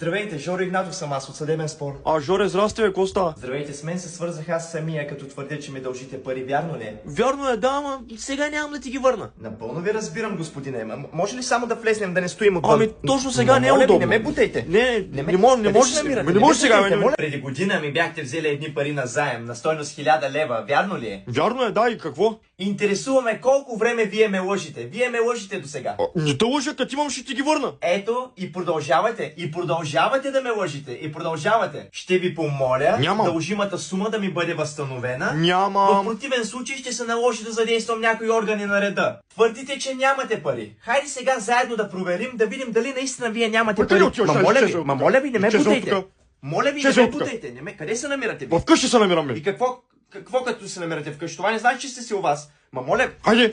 Здравейте, Жоро Игнатов съм аз от съдебен спор. Жоре, здрасти, какво става? Здравейте, с мен се свързах аз самия, като твърдя, че ми дължите пари, вярно ли е? Вярно е, да, ама сега нямам да ти ги върна. Напълно ви разбирам, господине. Може ли само да влезнем, да не стоим отвън? Точно сега не е удобно. Не ме бутайте. Не може сега. Преди година ми бяхте взели едни пари на заем, на стойност 1000 лева, вярно ли е? Вярно е, да, и какво? Интересуваме колко време вие ме лъжите. Вие ме лъжите до сега. Не те лъжа, като имам ще ти ги върна. Ето, и продължавате да ме лъжите. И продължавате. Ще ви помоля дължимата сума да ми бъде възстановена. В противен случай ще се наложи да задействам някои органи на реда. Твърдите, че нямате пари. Хайде сега заедно да проверим, да видим дали наистина вие нямате пари. Моля ви, не ме бутайте. Моля ви, не ме бутайте. Къде се намирате? Вкъщи се намираме. И какво като се намирате вкъщи? Това не значи, че сте си у вас. Моля... Хайде!